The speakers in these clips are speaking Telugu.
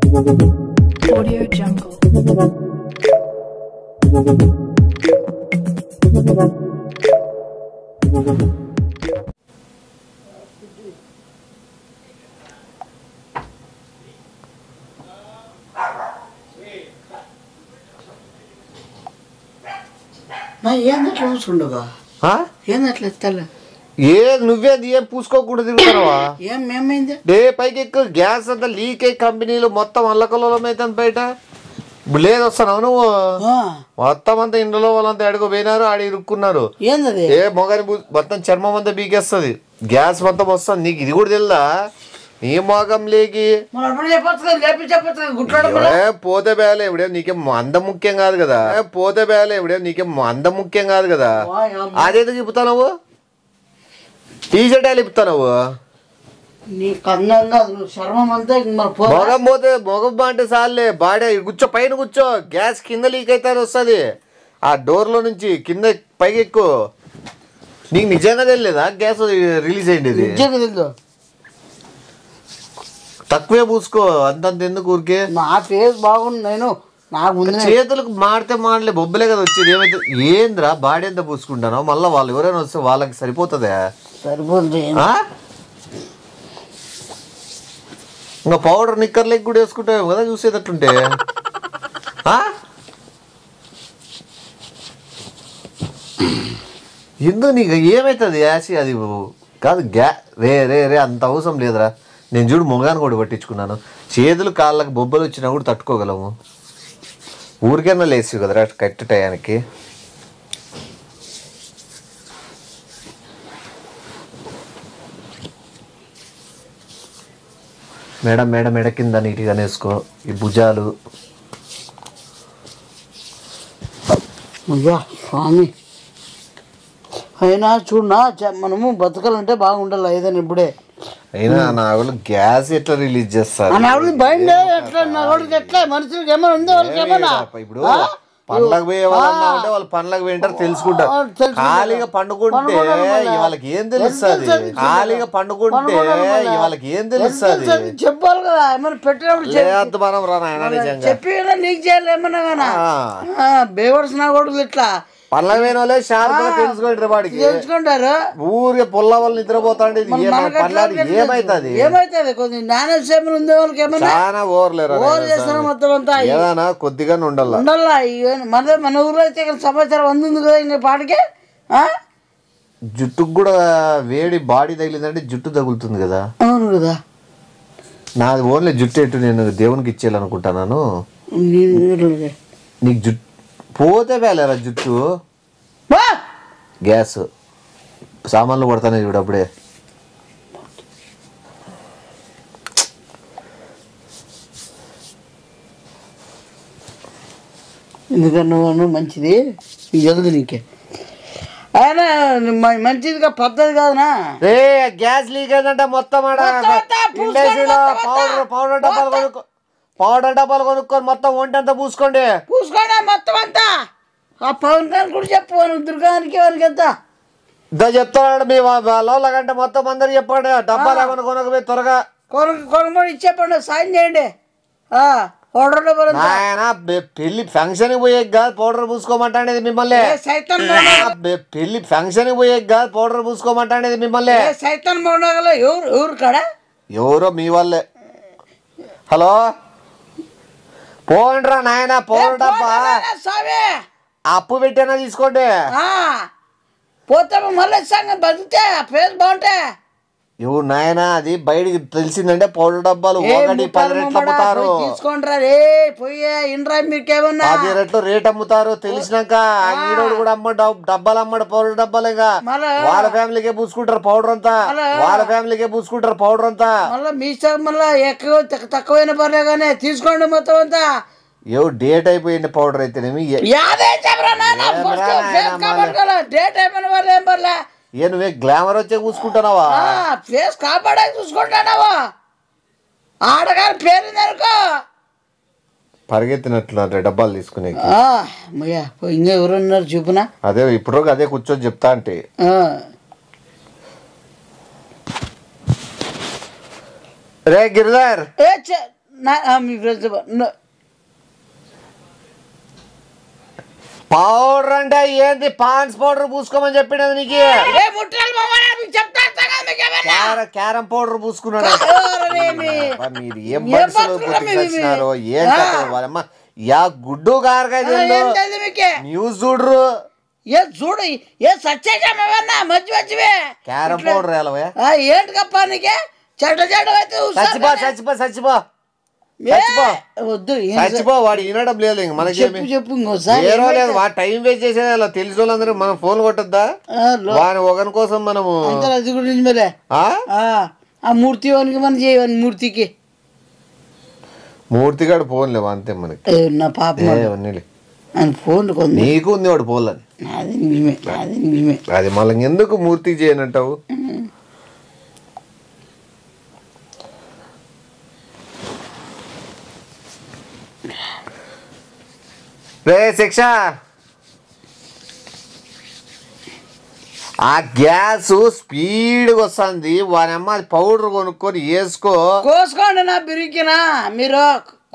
Audio Jungle. ఏందట్లా చూసుండగా ఏందట్లా ఎత్తాల నువ్వేది ఏం పూసుకోకుండా తిరుగుతావా? ఏం మేమైంది డే పైకి ఎక్కువ గ్యాస్ అంతా లీక్ అయ్యి కంపెనీలు మొత్తం అల్లకల్లోలం అవుతుంది బయట. లేదు వస్తున్నావు నువ్వు మొత్తం అంతా ఇంట్లో వాళ్ళంతా ఎడుగు పోయినారు, ఆడి ఇరుక్కున్నారు. ఏంది మొగని మొత్తం చర్మం అంతా బీకేస్తుంది, గ్యాస్ మొత్తం వస్తుంది. నీకు ఇది కూడా తెలుదా? నీ మోగం లేకి పోతే బేలే ఇవిడే నీకేం అందం ముఖ్యం కాదు కదా. పోతే బేలే ఇవిడే నీకేం అందం ముఖ్యం కాదు కదా. అదేదో చెప్తావు నువ్వు, టీషర్ట్ ఇప్పుతావు నువ్వు. మొగం పోతే మొగం అంటే చాలే, బాడీ కూర్చో పైన కూర్చో. గ్యాస్ కింద లీక్ అయితే వస్తుంది ఆ డోర్లో నుంచి, కింద పైకి ఎక్కువ. నీకు నిజంగా తెలియదా గ్యాస్ రిలీజ్ అయ్యింది? తక్కువే పూసుకో, అంతంత ఎందుకు ఊరికే. నా ఫేస్ బాగుంది, నేను నాకు చేతులకు మాడితే మాడలే బొబ్బలే కదా వచ్చేది. ఏమైతే ఏంద్రా బాడీ ఎంత పూసుకుంటానో, మళ్ళీ వాళ్ళు ఎవరైనా వస్తే వాళ్ళకి సరిపోతుందా? సరిపోతుంది. ఇంకా పౌడర్ నిక్కర్ లెగ్ కూడా వేసుకుంటావు కదా చూసేటట్టుంటే. ఎందుకు నీకు ఏమవుతుంది యాసి? అది కాదు రే రే రే అంత అవసరం లేదురా. నేను చూడు మొగాన్ని కూడా పట్టించుకున్నాను, చేతులు కాళ్ళకి బొబ్బలు వచ్చినా కూడా తట్టుకోగలము. ఊరికైనా లేచి కదరా కరెక్ట్ టయానికి. మెడ కింద నీట్గా వేసుకో. ఈ భుజాలు స్వామి అయినా చూడనా, మనము బతకాలంటే బాగుండాలి ఏదైనా. ఇప్పుడే అయినా నా వాళ్ళు గ్యాస్ ఎట్లా రిలీజ్ చేస్తారు? ఎట్లా మనుషులకి ఏమైనా ఉందో వాళ్ళకి ఏమైనా. ఇప్పుడు పండ్లకు పోయే వాళ్ళంటే వాళ్ళు పండ్లకు పోయింటారు, తెలుసుకుంటారు. ఖాళీగా పండుకుంటే వాళ్ళకి ఏం తెలుస్తుంది? ఖాళీగా పండుకుంటే వాళ్ళకి ఏం తెలుస్తుంది? చెప్పాలి కదా ఏమైనా పెట్టినప్పుడు మనం రా నాయన నిజంగా చెప్పి నీకు చేయాలి ఏమన్నా కానీ. బేవర్స్ నా కొడుకులు ఇట్లా పళ్ళకి పోయిన వాళ్ళే షార్ప్గా తెలుసుకుంటారు, వాడికి తెలుసుకుంటారు. ఊరికే పొల్ల వాళ్ళు నిద్రపోతాండి. ఏమైతుంది ఏమైతుంది కొద్దిగా జ్ఞానక్షేమం ఉండే వాళ్ళకి ఏమైనా చాలా ఓవర్లేరు. మొత్తం అంతా ఏదైనా కొద్దిగా ఉండాలి. మన ఊర్లో అయితే సమాచారం అందుంది కదా ఇంకా పాటికి. జుట్టుకు కూడా వేడి బాడీ తగిలిందంటే జుట్టు తగులుతుంది కదా. అవును కదా. నాది ఓన్లీ జుట్టు ఎటు నేను దేవునికి ఇచ్చేయాలనుకుంటున్నాను. నీకు జుట్టు పోతే వేలేరా జుట్టు. గ్యాస్ సామాన్లు పడతానే చూడు అప్పుడే. ఎందుకన్నా మంచిది జల్ది నీకే అయినా మంచిదిగా పద్ధతి కాదునా. రే గ్యాస్ లీక్ అయిందంటే మొత్తం పౌడర్ డబ్బాలు కొనుక్కొని మొత్తం ఒంటంతా పూసుకోండి మొత్తం అంతా. ఆ పవన్ కళ్యాణ్ కూడా చెప్పు దుర్గానికి వానికి ఎంత చెప్తాడు. మీ వాళ్ళకంటే మొత్తం అందరు చెప్పండి, డబ్బాలు ఏమైనా కొనకపోయి త్వరగా కొనుగోలు ఇచ్చేపండి, సాయం చేయండి. పౌడర్ డబ్బాలు పెళ్లి ఫంక్షన్ పోయే కాదు పౌడర్ పూసుకోమంటానేది మిమ్మల్ని. పెళ్లి ఫంక్షన్ పోయే కాదు పౌడర్ పూసుకోమంటానేది మిమ్మల్ని. సైతాన్ మౌనగల ఎవరు కాడ ఎవరో మీ వాళ్ళే. హలో పోండ్రా నాయన, పౌడర్ డబ్బా అప్పు పెట్టైనా తీసుకోండి. పోతే మళ్ళీ బతికితే ఫేస్ బాగుంటే ఎవరు నాయన అది బయటికి తెలిసిందంటే పౌడర్ డబ్బాలు 1-10 రెట్లు అమ్ముతారు. తీసుకోండి పోయే ఇండ్రా మీకేమన్నా 10 రెట్లు రేట్ అమ్ముతారు. తెలిసినాక ఈడోడు కూడా డబ్బాలు అమ్మడు పౌడర్ డబ్బాలు. ఇంకా వాళ్ళ ఫ్యామిలీకే పూసుకుంటారు పౌడర్ అంతా, వాళ్ళ ఫ్యామిలీకే పూసుకుంటారు పౌడర్ అంతా. మళ్ళీ మీ మళ్ళీ ఎక్కువ తక్కువైన పర్లే కానీ తీసుకోండి మొత్తం అంతా. ఎవరు డేట్ అయిపోయింది పౌడర్ అయితేనేమి. నువ్వే గ్లామర్ వచ్చే చూసుకుంటున్నావా? ఫేస్ కాపాడే చూసుకుంటున్నావా? ఆడగారి పేరు అనుకో పరిగెత్తినట్లు డబ్బాలు తీసుకునే. ఇంకా ఎవరున్నారు చూపునా? అదే ఇప్పుడు అదే కూర్చొని చెప్తా అంటే. రే గిరిధర్ మీ ఫ్రెండ్స్ పౌడర్ అంటే ఏంది? పాన్స్ పౌడర్ పూసుకోమని చెప్పినది నీకు. క్యారం పౌడర్ పూసుకున్నాడు. మీరు ఏం బస్సులో వచ్చినారో ఏం కథ? యా గుడ్డు కారకాయ న్యూస్ చూడరు. ఏ చూడు ఏ సచ్చేమన్నా మంచి మంచివే. క్యారం పౌడర్ ఎలవా ఏంటి కప్ప నీకే? చెడ్డ చెడ్డ అయితే చచ్చిపో చచ్చిపో చచ్చిపో వద్దు చచ్చిపో. వాడు వినడం లేదు ఇంక మనకేమి చెప్పు ఇంకోసారి. లేదు వాడు టైం వేస్ట్ చేసేది. అలా తెలిసిన వాళ్ళందరూ మనం ఫోన్ కొట్టద్దా? వాని ఒకరి కోసం మనము అది కూడా నిజమేలే. ఆ మూర్తి వానికి మనం చేయవని మూర్తికి మూర్తిగాడు ఫోన్ లేవు అంతే మనకి. నా పాప ఫోన్ నీకు ఉంది వాడు పోలని. అది నిజమే అది నిజమే. అది మళ్ళీ ఎందుకు మూర్తికి చేయనంటావు? రే శిక్ష ఆ గ్యాస్ స్పీడ్గా వస్తుంది. వాని అమ్మ పౌడర్ కొనుక్కొని వేసుకో. కోసుకోండి నా బిరికినా మీరు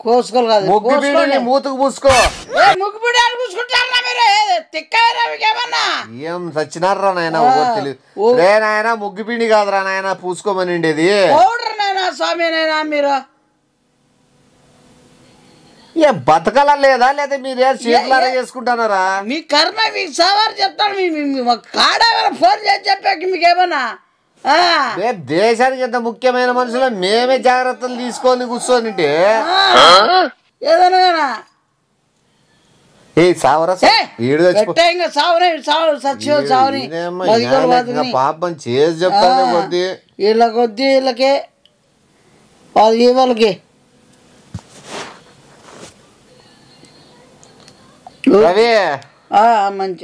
కోసుకోవాలి కాదు. ముగ్గు పీడి మూతుకు పూసుకో. ముగ్గు పీడి పూసుకుంటారా మీరు? తిక్కేమన్నా ఏం సచ్చినారా నాయన? తెలియదు రే నాయన. ముగ్గు పిండి కాదురా నాయన పూసుకోమని ఉండేది. పౌడర్ నాయనా స్వామి నాయనా మీరు ఏ బతకలా లేదా? లేదా మీరు చేతులారా చేసుకుంటున్నారా? మీ కర్మ మీకు సవారు చెప్తాను. కాడ ఫోన్ చేసి చెప్పాక మీకేమన్నా దేశానికి ఎంత ముఖ్యమైన మనుషులు మేమే జాగ్రత్తలు తీసుకొని కూర్చొని ఏదైనా పాపం చేసి చెప్తాను కొద్ది వీళ్ళ కొద్ది వీళ్ళకి వాళ్ళకి రవి మంచి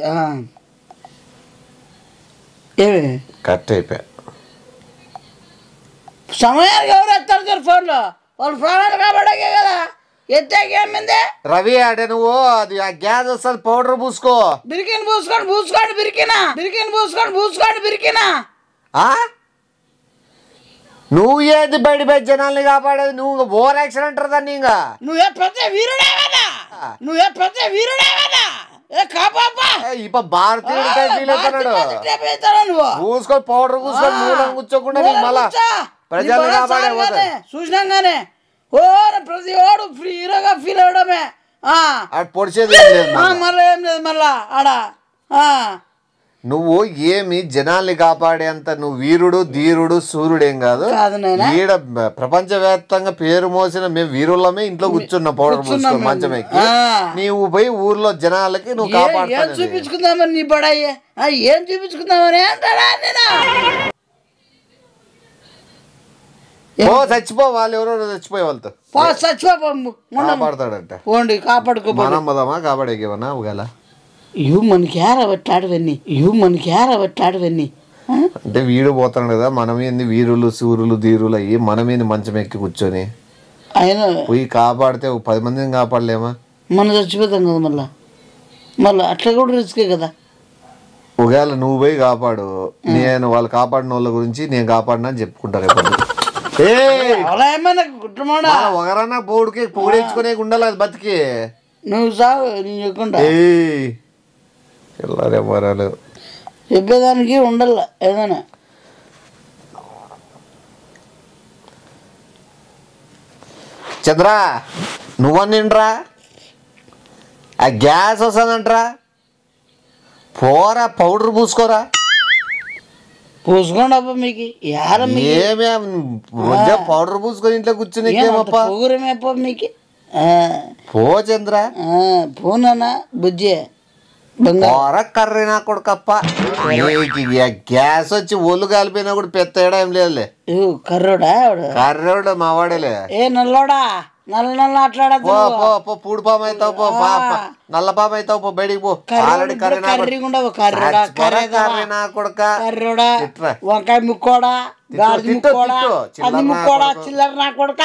ఏమి కట్ అయిపోయా. సమయానికి ఎవరు ఎత్తారు సార్ ఫోన్లో? వాళ్ళు ప్రాణాలు కాబట్టే కదా ఎత్తాకేమింది. రవి అంటే నువ్వు అది ఆ గ్యాస్ వస్తుంది పౌడర్ పూసుకో. బిరికిని పూసుకోండి బిరికిని బిరికినా. నువ్వు ఏది బయట జనాల్ని కాపాడేది? నువ్వు ఓవర్ యాక్షన్ అంటారు దాన్ని. ఇంకా నువ్వే పెద్ద వీరుడేవనా? పూసుకొని పౌడర్ పూసుకొని మూలం కూర్చోకుండా మళ్ళా ప్రజలు కాపాడే చూసినాగానే ఓ ప్రతి వాడు హీరోగా ఫీల్ అవడమే. పొడిచేది మళ్ళీ ఏం లేదు మళ్ళా ఆడ. నువ్వు ఏమి జనాల్ని కాపాడేంత నువ్వు వీరుడు ధీరుడు సూర్యుడేం కాదు. ఈడ ప్రపంచవ్యాప్తంగా పేరు మోసిన మేము వీరులమే ఇంట్లో కూర్చున్నాం పౌడర్ పూసుకొని మంచం ఎక్కి. నీవు పోయి ఊర్లో జనాలకి నువ్వు కాపాడుతావు. చూపించుకుందామని నీ బడాయి ఏం చూపించుకుందామని అంటాడా? ఓ చచ్చిపో. వాళ్ళు ఎవరో చచ్చిపోయే వాళ్ళతో కాపాడతాడంట. కాపాడుకో మనం పోదామా కాపాడేకేమన్నా ఒకవేళ ఇవి మనకి ఏరబెట్టాడువన్నీ అంటే వీడు పోతాడు కదా. మనమేంది వీరులు సూర్యులు ధీరులు అయ్యి మనమేంది మంచం ఎక్కి కూర్చొని ఆయన పోయి కాపాడితే 10 మందిని కాపాడలేమా? మనం చచ్చిపోతాం కదా మళ్ళీ అట్లా కూడా రిస్కే కదా. ఒకవేళ నువ్వు పోయి కాపాడు, నేను వాళ్ళు కాపాడిన వాళ్ళ గురించి నేను కాపాడినా అని చెప్పుకుంటారు. ఒకరన్నా పోడుకి పొగిడించుకునే ఉండాలి అది బతికి. నువ్వు సాగు నేను చెప్పుకుంటా మరాలు చెప్పేదానికి ఉండాల ఏదైనా. చంద్ర నువ్వన్నిండ్రా ఆ గ్యాస్ వస్తుందంటరా. పోరా పౌడర్ పూసుకోరా. పూసుకోండి అబ్బా. మీకు ఏమే పౌడర్ పూసుకొని ఇంట్లో కూర్చుని పొగురమేప మీకు. పో చంద్ర పోనా బుజ్జి కర్రీ నా కొడుకప్ప. గ్యాస్ వచ్చి ఒళ్ళు కాలిపోయినా కూడా పెద్ద తేడా ఏం లేదులే. కర్రోడు మా వాడేలే. ఏ నల్లోడా నల్ల అట్లాడదు. పూడి పాము అవుతావు పో. నల్ల పాము అవుతావు పో. బయటికి పో. ఆల్రెడీ కర్రీ నా కొడుక. వంకాయ ముక్కోడా ముక్కోడా చిల్లర నా కొడుక.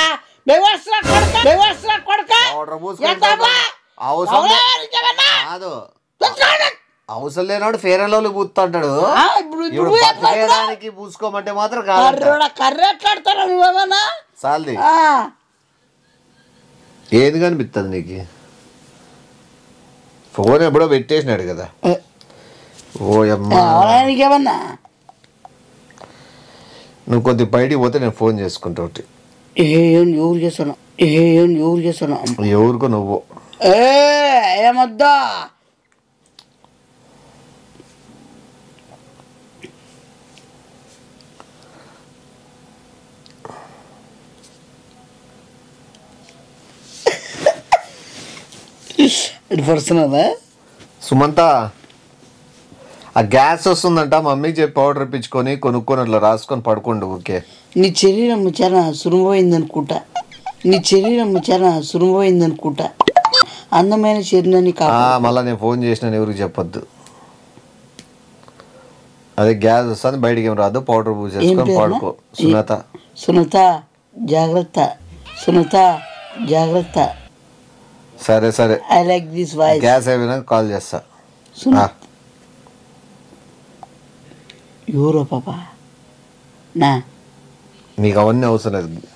అవసరం లేనాడు ఫేర్ అండ్ లవ్లీ పూస్తుంటాడు. ఇప్పుడు బతకడానికి పూసుకోమంటే మాత్రం కాదు. కర్రీ ఎట్లాడతారా నువ్వేమన్నా? సాల్ది ఏది కనిపిస్తుంది నీకు? ఫోన్ ఎప్పుడో పెట్టేసినాడు కదా. ఓ అమ్మా ఏమన్నా నువ్వు కొద్ది బయటికి పోతే నేను ఫోన్ చేసుకుంటా ఒకటి. ఎవరు చేస్తాను ఎవరికో నువ్వు ఏమద్దా పర్సనల్ సుమంత ఆ గ్యాస్ వస్తుందంట, మమ్మీకి చెప్పి పౌడర్ ఇప్పించుకొని కొనుక్కొని అట్లా రాసుకొని పడుకోండి. ఓకే నీ శరీరం చాలా సురుమైందనుకుంటా, అందమైన శరీరాన్ని మళ్ళీ నేను ఫోన్ చేసిన ఎవరికి చెప్పొద్దు. అదే గ్యాస్ వస్తుంది, బయటికి ఏం రాదు, పౌడర్ పూసేసుకొని పడుకో. సునత జాగ్రత్త. సరే సరే, I like this voice. Gas అయిపోయినా కాల్ చేస్తా. ఎవరో పాప నా నీకు అవన్నీ అవసరం లేదు.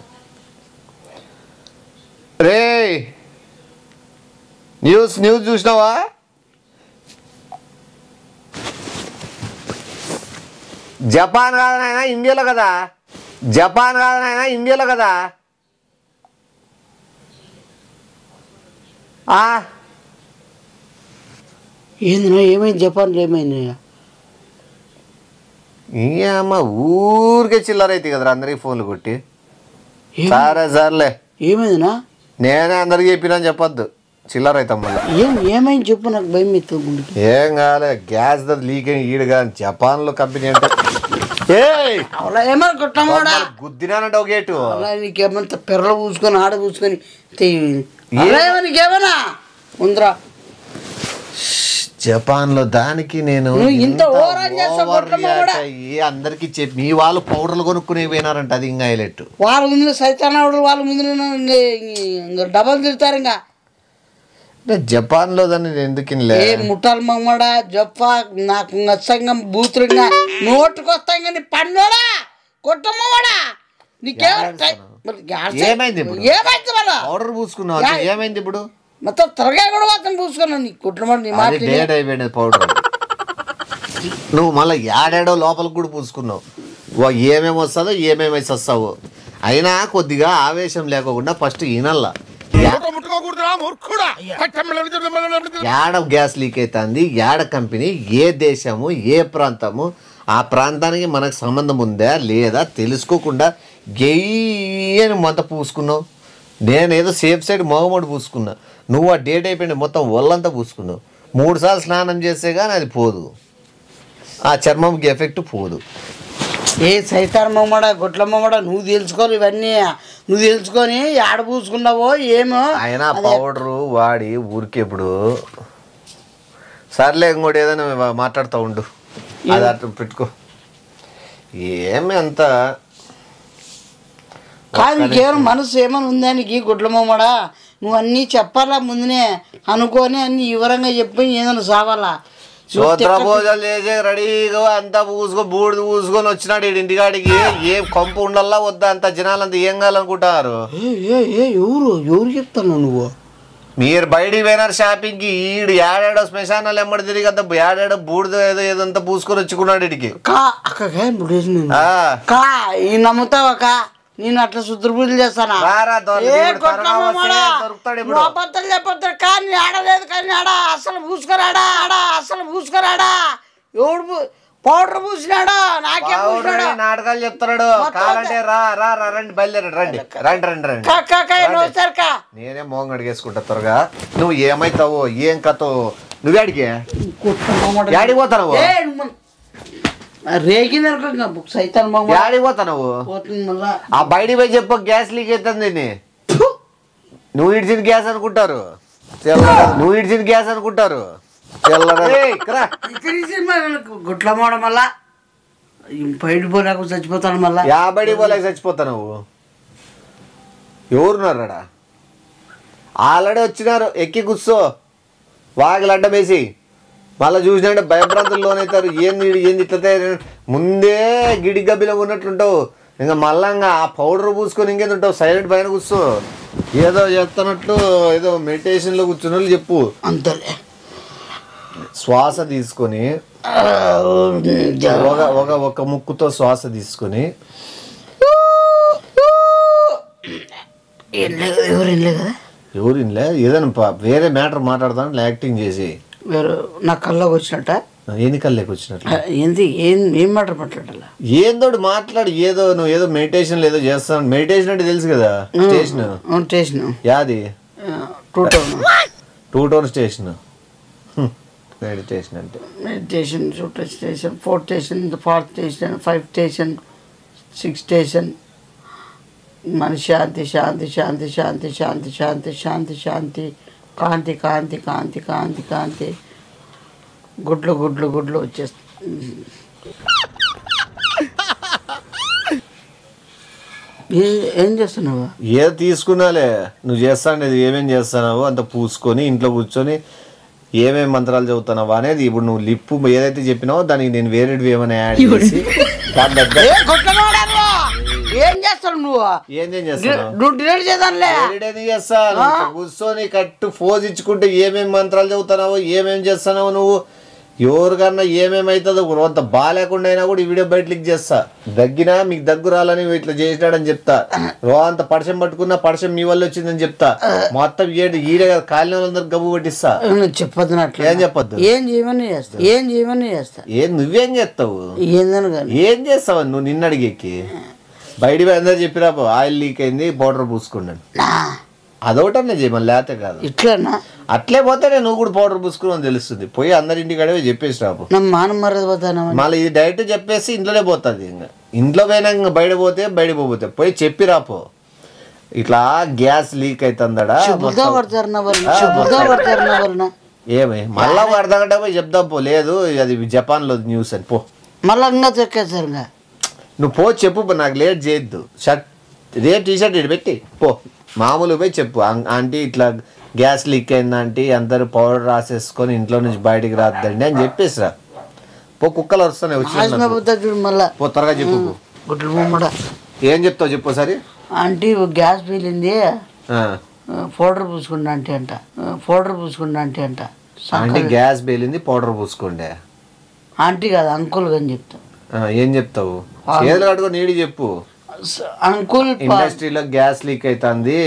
రే న్యూస్ చూసినావా? జపాన్ కాదనైనా ఇండియాలో కదా, ఏందినా ఏమైంది? జపాన్లో ఏమైంది? అమ్మ ఊరికే చిల్లర అయితే కదరా అందరికి ఫోన్లు కొట్టి. సరేలే ఏమైందినా? నేనే అందరికి చెప్పినా చెప్పొద్దు, చిల్లర అవుతాం మళ్ళీ. ఏమైంది చెప్పు, నాకు భయం ఎత్తుకుంటు. ఏం కాలే, గ్యాస్ ద లీక్ అయ్యి ఈడుగా జపాన్లో కంపెనీ అంటే గుద్దినానంట ఒక గేటు. నీకేమంత పెర్రలు పూసుకొని ఆడ పూసుకొని నీకేమన్నా ఉందిరా జపాన్లో. దానికి నేను అందరికి చెప్పి మీ వాళ్ళు పౌడర్లు కొనుక్కునే పోయినారంట, అది ఇంకా హైలైట్. వాళ్ళ ముందు సైతాన్ వాళ్ళ ముందు డబల్ తిడతారు. ఇంకా జపాన్లో దాన్ని ఎందుకు ముట్టాలి మమ్మడా జప్పా నాకు నచ్చంగా బూతులుగా నోటుకు వస్తాయి కానీ పన్నోడా కొట్టమ్మడా ఏమైంది? పౌడర్ పూసుకున్నావు, ఏమైంది ఇప్పుడు? మొత్తం త్వరగా కూడా మాత్రం పూసుకున్నావు. నీ కుట్రమని డేట్ అయిపోయింది పౌడర్. నువ్వు మళ్ళీ ఏడాడో లోపలికి కూడా పూసుకున్నావు. ఏమేమి వస్తుందో ఏమేమి వస్తావో. అయినా కొద్దిగా ఆవేశం లేకుండా ఫస్ట్ ఈనల్లా యాడ గ్యాస్ లీక్ అవుతుంది, యాడ కంపెనీ, ఏ దేశము, ఏ ప్రాంతము, ఆ ప్రాంతానికి మనకు సంబంధం ఉందా లేదా తెలుసుకోకుండా గెయ్యని మొత్తం పూసుకున్నావు. నేనేదో సేఫ్ సైడ్ మొగమూడు పూసుకున్నా, నువ్వు ఆ డేట్ అయిపోయింది మొత్తం ఒళ్ళంతా పూసుకున్నావు. 3 సార్లు స్నానం చేస్తే కానీ అది పోదు, ఆ చర్మంకి ఎఫెక్ట్ పోదు. ఏ సైతాన్ మమ్మడా గొట్ల మమ్మడా నువ్వు తెలుసుకోవాలి ఇవన్నీ. నువ్వు తెలుసుకొని ఆడ పూసుకున్నావో ఏమో. అయినా పౌడరు వాడి ఊరికి ఇప్పుడు సర్లే ఇంకోటి ఏదైనా మాట్లాడుతూ ఉండు, అది అట్లా పెట్టుకో. ఏమి అంత కాదు, నీకేమైనా మనసు ఏమైనా ఉందా నీకు గొడ్ల మమ్మడా? నువ్వు అన్నీ చెప్పాలా ముందునే అనుకొని అన్ని వివరంగా చెప్పి ఏదైనా సావాలా? సూత్ర పూజలు చేసే రెడీగా అంతా పూసుకో బూడిద పూసుకొని వచ్చినాడు ఇంటికాడికి. ఏం కంపు ఉండాలా వద్దా? అంత జనాలంతా ఏం కావాలనుకుంటారు? ఎవరు చెప్తాను నువ్వు? మీరు బయటికి పోయినారు షాపింగ్కి, ఈడు ఏడాడో శ్మశానాలు ఎమ్మడి తిరిగి అంత ఏడాడో బూడిద ఏదంతా పూసుకొని వచ్చుకున్నాడు ఇడికి. నమ్ముతావా? నేను అట్లా శుద్ర పూజలు చేస్తాను. చెప్పొద్దు కానీ ఆడలేదు, కానీ ఆడ అసలు పూసుకురాడా ఎవడు పౌడర్ పూసినాడా? నాకే నాటకాలు చెప్తున్నాడు. కావాలంటే రండి, బయలుదేరండి, రండి. నేనే మోహం అడిగేసుకుంటా త్వరగా. నువ్వు ఏమైతావో ఏం కథో. నువ్వేడికి యాడికి పోతావు? యాడికి పోతావు? ఆ బయటికి పోయి చెప్పు, గ్యాస్ లీక్ అవుతుంది. నువ్వు ఇడిచిన గ్యాస్ అనుకుంటారు, గుట్ల మోడం వల్ల బయట పోలేక చచ్చిపోతాను. మళ్ళా బయటికి పోలేక చచ్చిపోతావు నువ్వు. ఎవరున్నారా? ఆల్రెడీ వచ్చినారు, ఎక్కి కూర్చో, వాకిలు అడ్డం వేసి. మళ్ళీ చూసినట్టే భయభ్రాంతులు లోనవుతారు. ఏంది ఇట్లా ముందే గిడి గబ్బిలో ఉన్నట్లుంటావు. ఇంకా మళ్ళా ఆ పౌడర్ పూసుకొని ఇంకేందుంటావు, సైలెంట్ పైన కూర్చో. ఏదో చేస్తున్నట్లు ఏదో మెడిటేషన్లో కూర్చున్న వాళ్ళు చెప్పు. అంతలే శ్వాస తీసుకొని ఒక ముక్కుతో శ్వాస తీసుకొని ఎవరు ఇల్లే కదా, ఎవరు ఇన్లే ఏదైనా వేరే మ్యాటర్ మాట్లాడతాను యాక్టింగ్ చేసి వేరు నా కళ్ళకి వచ్చినట్ట ఏంది కళ్ళకి వచ్చినట్లు ఏంది ఏం మాట మాట్లాడాల ఏందోడు మాట్లాడు. ఏదో నువ్వు ఏదో మెడిటేషన్ ఏదో చేస్తాను. మెడిటేషన్ అంటే తెలుసు కదా, స్టేషన్ యాది 2 టోన్ స్టేషన్. మెడిటేషన్ అంటే meditation 2 station 4 station 4 station 5 station 6 station. మన శాంతి శాంతి శాంతి శాంతి శాంతి శాంతి శాంతి శాంతి కాంతి కాంతి కాంతి కాంతి కాంతి గుడ్లు గుడ్లు గుడ్లు వచ్చేస్తుంది. ఏం చేస్తున్నావు? ఏదో తీసుకున్నాలే నువ్వు చేస్తానేది ఏమేం చేస్తున్నావు అంత పూసుకొని ఇంట్లో కూర్చొని ఏమేమి మంత్రాలు చదువుతున్నావా అనేది. ఇప్పుడు నువ్వు లిప్పు ఏదైతే చెప్పినావో దానికి నేను వేరేటివి ఏమైనా యాడ్ చేసి ఏం చేస్తావు నువ్వు? ఏం చేస్తాను నువ్వు డిలీట్ చేద్దాంలే. చేస్తాను కూర్చొని కట్టు ఫోజ్ ఇచ్చుకుంటే ఏమేమి మంత్రాలు చదువుతున్నావో ఏమేమి చేస్తున్నావు నువ్వు. ఎవరికన్నా ఏమేమవుతుందో అంత బాగాలేకుండా అయినా కూడా ఈ వీడియో బయట లిక్ చేస్తా. దగ్గినా మీకు దగ్గు రాలని ఇట్లా చేసినాడని చెప్తా. అంత పడసం పట్టుకున్నా పడసం మీ వల్ల వచ్చిందని చెప్తా. మొత్తం ఈడే కాలిన వాళ్ళందరూ గబ్బు పట్టిస్తా. చెప్పొద్దు ఏం చెప్పొద్దు. ఏం చేయమని చేస్తా. ఏం నువ్వేం చేస్తావు? ఏందని ఏం చేస్తావు నువ్వు? నిన్న అడిగేకి బయట అందరూ చెప్పిరా ఆయిల్ లీక్ అయింది పౌడర్ పూసుకున్నాను. అదొకటన్నా చేయి మళ్ళీ లేతే కాదు. ఇట్లనా? అట్లే పోతే నువ్వు కూడా పౌడర్ పూసుకుని తెలుస్తుంది. పోయి అందరింటికి అడిగి చెప్పేసి రాపు. మళ్ళీ ఇది డైరెక్ట్ చెప్పేసి ఇంట్లోనే పోతుంది. ఇంకా ఇంట్లో పోయినా ఇంకా బయట పోతే బయట పోతే పోయి చెప్పి రాపో ఇట్లా గ్యాస్ లీక్ అవుతుందడా. ఏమి మళ్ళా అర్థగంట పోయి చెప్దాం పో. లేదు అది జపాన్ లో న్యూస్ అని పో. మళ్ళా ఇంకా చెక్కేసారు. నువ్వు పో చెప్పు, నాకు లేట్ చేయొద్దు. షర్ట్ టీషర్ట్ ఇటు పెట్టి పో. మామూలు పోయి చెప్పు ఆంటీ ఇట్లా గ్యాస్ లీక్ అయిందంటే అందరూ పౌడర్ రాసేసుకొని ఇంట్లో నుంచి బయటికి రాద్దండి అని చెప్పేసి రా పో. కుక్కలు వస్తున్నాయి వచ్చి మళ్ళా పో త్వరగా చెప్పు. ఏం చెప్తావు చెప్పు సరే. ఆంటీ గ్యాస్ పీలింది పౌడర్ పూసుకుంటా అంట. ఆంటీ గ్యాస్ పేలింది పౌడర్ పూసుకోండి. ఆంటీ కాదు అంకుల్ అని చెప్తా. ఏం చెప్తావు? చేతులు కట్టుకో నీడి చెప్పు. అంకుల్ ఇండస్ట్రీలో గ్యాస్ లీక్ అవుతుంది.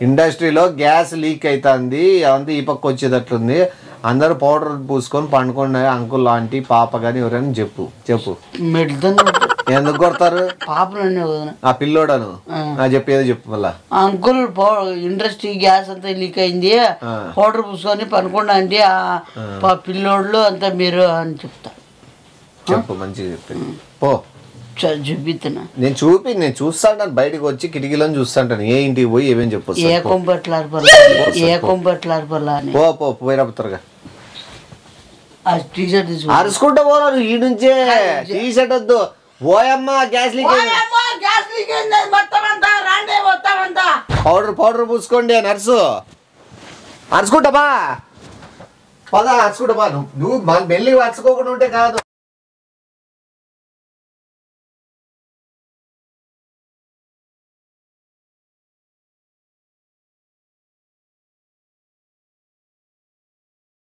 ఇండస్ట్రీలో గ్యాస్ లీక్ అవుతుంది. అవంతా ఈ పక్క వచ్చేటట్లుంది. అందరూ పౌడర్ పూసుకొని పండుకున్న అంకుల్ ఆంటీ పాప కానీ ఎవరైనా చెప్పు. ఎందుకు కొడతారు ఆ పిల్లోడను? చెప్పేదో చెప్పు మళ్ళా. అంకుల్ ఇండస్ట్రీ గ్యాస్ అంతా లీక్ అయింది పౌడర్ పూసుకొని పనుకుండా అంటే పిల్లోళ్ళు అంతా మీరు అని చెప్తా. చెప్పు మంచిగా చెప్పి పో. చూపిస్తున్నా నేను చూస్తాను. బయటకు వచ్చి కిటికీలో చూస్తాంటాను. ఏ ఇంటికి పోయి ఏమేం చెప్పు. పో పోయిరా త్వరగా. అరుచుకుంటా పోరాదు ఈ నుంచే. టీ షర్ట్ వద్దు. ఓయమ్మ గ్యాస్ లీక్ పౌడర్ పూసుకోండి నర్సు. అరుచుకుంటా బా పదా. అరుచుకుంటా బా. నువ్వు మెల్లి అరుచుకోకుండా ఉంటే కాదు.